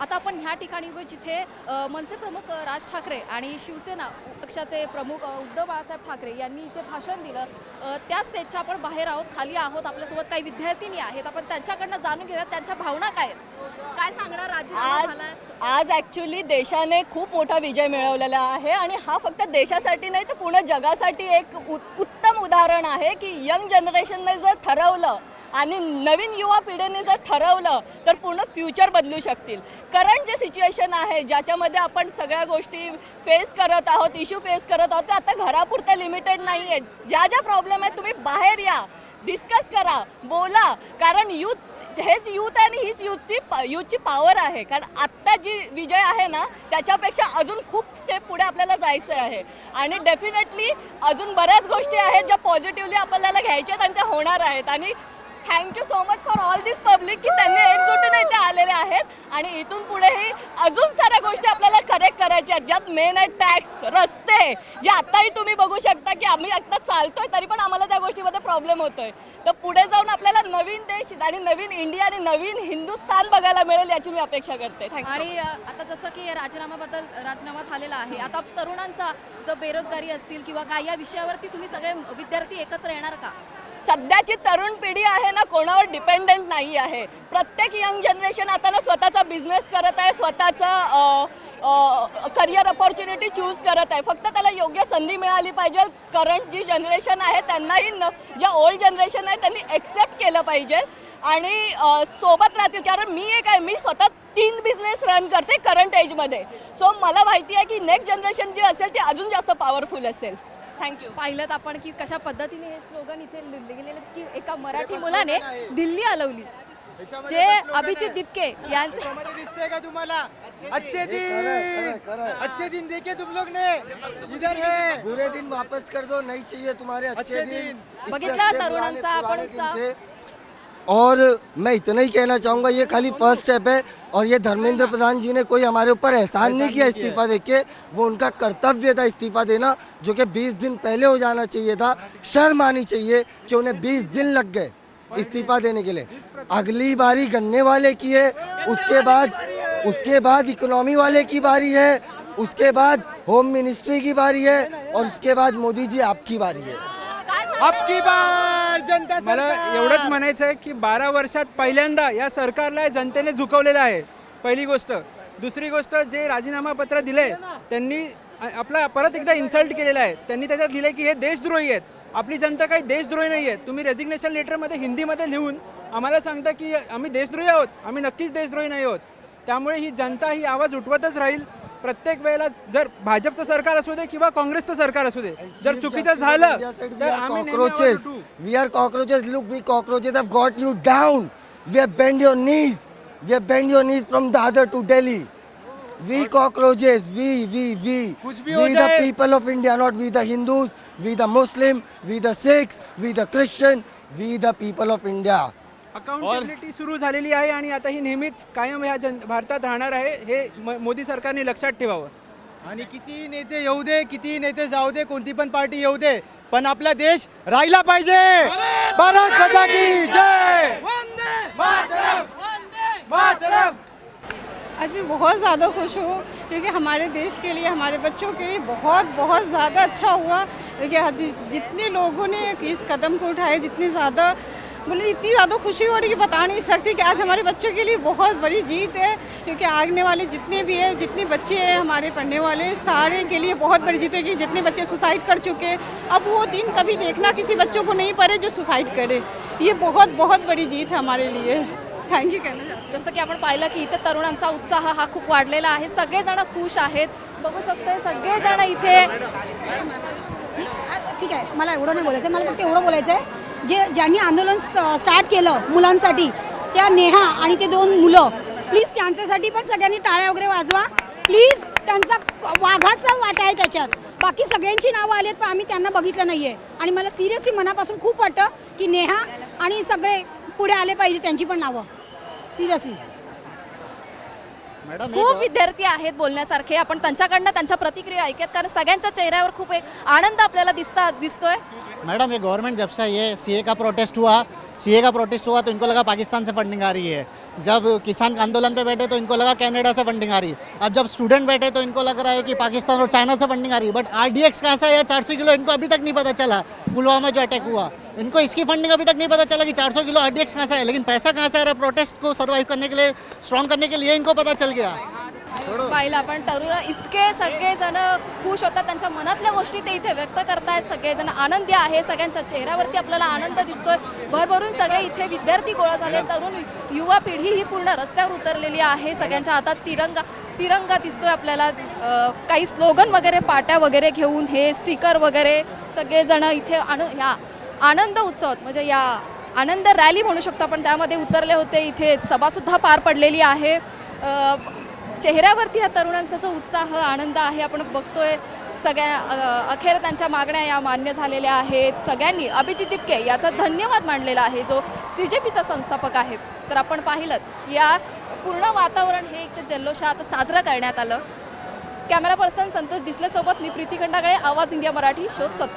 आता आपण ह्या ठिकाणी जिथे मनसे प्रमुख राज ठाकरे आणि शिवसेना पक्षाचे प्रमुख उद्धव बाळासाहेब ठाकरे यांनी इथे भाषण दिलं, त्या स्टेजच्या आपण बाहेर आहोत, खाली आहोत. आपल्यासोबत काही विद्यार्थिनी आहेत, आपण त्यांच्याकडनं जाणून घेऊयात त्यांच्या भावना काय आहेत. काय सांगणार राजीनामा झालाय? आज ॲक्च्युली देशाने खूप मोठा विजय मिळवलेला आहे आणि हा फक्त देशासाठी नाही तर पूर्ण जगासाठी एक उत्तम उदाहरण आहे की यंग जनरेशनने जर ठरवलं आणि नवीन युवा पिढीने जर ठरवलं तर पूर्ण फ्युचर बदलू शकतील. करंट जे सिच्युएशन आहे ज्याच्यामध्ये आपण सगळ्या गोष्टी फेस करत आहोत, इश्यू फेस करत आहोत, ते आता घरापुरतं लिमिटेड नाही आहे. ज्या ज्या प्रॉब्लेम आहेत तुम्ही बाहेर या, डिस्कस करा, बोला, कारण हेच यूथ आणि हीच यूथची पॉवर आहे. कारण आत्ता जी विजय आहे ना त्याच्यापेक्षा अजून खूप स्टेप पुढे आपल्याला जायचं आहे आणि डेफिनेटली अजून बऱ्याच गोष्टी आहेत ज्या पॉझिटिव्हली आपल्याला घ्यायच्या आहेत आणि त्या होणार आहेत. आणि thank you so much for all this public की त्यांनी एकजुटीने इथे आलेले आहेत आणि इथून पुढेही अजून साऱ्या गोष्टी आपल्याला करेक्ट करायच्या आहेत. ज्यात मेन आहे टॅक्स, रस्ते, जे आत्ताही तुम्ही बघू शकता की आम्ही आत्ता चालतोय तरी पण आम्हाला त्या गोष्टीमध्ये प्रॉब्लेम होतोय. तर पुढे जाऊन आपल्याला नवीन देश आणि नवीन इंडिया आणि नवीन हिंदुस्थान बघायला मिळेल याची मी अपेक्षा करते. आणि आता जसं की राजीनामा झालेला आहे, आता तरुणांचा जो बेरोजगारी असतील किंवा काय या विषयावरती तुम्ही सगळे विद्यार्थी एकत्र येणार का? सध्याची तरुण पिढी आहे ना कोणावर डिपेंडेंट नाही आहे. प्रत्येक यंग जनरेशन आता ना स्वतःचा बिझनेस करत आहे, स्वतःचा करिअर अपॉर्च्युनिटी चूज करत आहे. फक्त त्याला योग्य संधी मिळाली पाहिजे. करंट जी जनरेशन आहे त्यांनाही ज्या ओल्ड जनरेशन आहे त्यांनी एक्सेप्ट केलं पाहिजे आणि सोबत राहतील. कारण मी स्वतः 3 बिझनेस रन करते करंट एजमध्ये. सो मला माहिती आहे की नेक्स्ट जनरेशन जी असेल ती अजून जास्त पॉवरफुल असेल. थँक्यू. पाहिलं आपण की कशा पद्धतीने हे स्लोगन इथे लिहिले गेले की एका मराठी मुलाने दिल्ली हलवली, जे अभिजित दिपके यांचे दिसते का तुम्हाला? अच्छे दिन देखे तुम लोग ने, इधर है. बुरे दिन वापस कर दो, नहीं चाहिए तुम्हारे अच्छे दिन. बघितला तरुणांचा आपण. और मैं इतना ही कहना चाहूँगा, ये खाली फर्स्ट स्टेप है और ये धर्मेंद्र प्रधान जी ने कोई हमारे ऊपर एहसान नहीं किया इस्तीफा देके. वो उनका कर्तव्य था इस्तीफा देना, जो कि 20 दिन पहले हो जाना चाहिए था. शर्म आनी चाहिए कि उन्हें 20 दिन लग गए इस्तीफा देने के लिए. अगली बारी गन्ने वाले की है, उसके बाद इकोनॉमी वाले की बारी है, उसके बाद होम मिनिस्ट्री की बारी है और उसके बाद मोदी जी आपकी बारी है. आपकी बार जनता मला एवढंच म्हणायचं आहे की 12 वर्षात पहिल्यांदा या सरकारला जनतेने झुकवलेलं आहे. पहिली गोष्ट. दुसरी गोष्ट, जे राजीनामा पत्र दिले त्यांनी आपला परत एकदा इन्सल्ट केलेला आहे. त्यांनी त्याच्यात लिहिले की हे देशद्रोही आहेत. आपली जनता काही देशद्रोही नाही आहे. तुम्ही रेजिग्नेशन लेटरमध्ये हिंदीमध्ये लिहून आम्हाला सांगता की आम्ही देशद्रोही आहोत. आम्ही नक्कीच देशद्रोही नाही आहोत. त्यामुळे ही जनता ही आवाज उठवतच राहील प्रत्येक वेळेला. जर भाजपचं सरकार असू दे किंवा काँग्रेसचं सरकार असू दे, जर चुकीचं झालं तर आम्ही cockroaches, we are cockroaches. Look, we cockroaches have got you down. We have bend your knees from Dadar to Delhi. We cockroaches, we the people of India, not we the Hindus, we the Muslim, we the Sikhs, we the Christian, we the people of India. Accountability सुरू झालेली आहे आणि आता ही नेहमीच कायम ह्या भारतात राहणार आहे. हे मोदी सरकारने लक्षात ठेवावं. आणि किती नेते येऊ दे, किती नेते जाऊ दे, कोणती पण पार्टी येऊ दे, पण आपला देश राहिला पाहिजे. भारत माता की जय. मातरम. आज मैं बहुत ज़्यादा खुश हूँ क्योंकि हमारे देश के लिए, हमारे बच्चों के लिए बहुत ज़्यादा अच्छा हुआ. क्योंकि जितने लोगों ने इस कदम को उठाए, जितनी ज़्यादा बोले, इतनी ज़्यादा खुशी हो रही कि बता नहीं सकती कि आज हमारे बच्चों के लिए बहुत बड़ी जीत है. क्योंकि आगने वाले जितने भी है, जितने बच्चे हैं हमारे पढ़ने वाले, सारे के लिए बहुत बड़ी जीत है. कि जितने बच्चे सुसाइड कर चुके, अब वो दिन कभी देखना किसी बच्चों को नहीं पड़े जो सुसाइड करे. ये बहुत बड़ी जीत है हमारे लिए. थँक्यू कहना चाहते. जसं की आपण पाहिलं की इथे तरुणांचा उत्साह हा खूप वाढलेला आहे. सगळेजण खुश आहेत. बघू शकतो सगळेजण इथे. ठीक आहे, मला एवढं नाही बोलायचं. मला फक्त एवढं बोलायचं आहे, ज्यांनी आंदोलन स्टार्ट केलं मुलांसाठी, त्या नेहा आणि ते 2 मुलं, प्लीज त्यांच्यासाठी पण सगळ्यांनी टाळ्या वगैरे वाजवा प्लीज. त्यांचा वाघाचा वाटा आहे त्याच्यात. बाकी सगळ्यांची नावं आली आहेत पण आम्ही त्यांना बघितलं नाही आहे. आणि मला सिरियसली मनापासून खूप वाटतं की नेहा आणि सगळे पुढे आले पाहिजे, त्यांची पण नावं. सिरियसली खूप विद्यार्थी आहेत बोलण्यासारखे. आपण त्यांच्याकडनं त्यांच्या प्रतिक्रिया ऐकत, कारण सगळ्यांच्या चेहऱ्यावर खूप एक आनंद आपल्याला दिसतोय. मैडम, ये गवर्नमेंट जब से ये सीए का प्रोटेस्ट हुआ, सीए का प्रोटेस्ट हुआ तो इनको लगा पाकिस्तान से फंडिंग आ रही है, जब किसान आंदोलन पे बैठे तो इनको लगा कनाडा से फंडिंग आ रही है, अब जब स्टूडेंट बैठे तो इनको लग रहा है कि पाकिस्तान और चाइना से फंडिंग आ रही है। बट RDX कहाँ से है यार 400 किलो, इनको अभी तक नहीं पता चला। पुलवामा जो अटैक हुआ, इनको इसकी फंडिंग अभी तक नहीं पता चला कि 400 किलो RDX कहाँ से है, लेकिन पैसा कहाँ से आ रहा है प्रोटेस्ट को सर्वाइव करने के लिए, स्ट्रॉन्ग करने के लिए इनको पता चल गया। पाहिलं आपण तरुण इतके सगळेजण खुश होतात, त्यांच्या मनातल्या गोष्टी ते इथे व्यक्त करतायत, सगळेजण आनंदी आहे, सगळ्यांच्या चेहऱ्यावरती आपल्याला आनंद दिसतोय, भरभरून सगळे इथे विद्यार्थी गोळा झाले, तरुण युवा पिढी ही पूर्ण रस्त्यावर उतरलेली आहे, सगळ्यांच्या हातात तिरंगा दिसतोय आपल्याला, काही स्लोगन वगैरे पाट्या वगैरे घेऊन हे स्टिकर वगैरे सगळेजण इथे ह्या आनंद उत्सवात म्हणजे या आनंद रॅली म्हणू शकतो आपण त्यामध्ये उतरले होते। इथे सभासुद्धा पार पडलेली आहे, चेहऱ्यावरती ह्या तरुणांचा जो उत्साह आनंद आहे आपण बघतोय, सगळ्या अखेर त्यांच्या मागण्या या मान्य झालेल्या आहेत। सगळ्यांनी अभिजित दिपके याचा धन्यवाद मानलेला आहे जो CJPचा संस्थापक आहे। तर आपण पाहिलं की या पूर्ण वातावरण हे एक जल्लोषात साजरं करण्यात आलं। कॅमेरा पर्सन संतोष दिसलेसोबत मी प्रीती खंडागळे, आवाज इंडिया मराठी, शोध सत्य।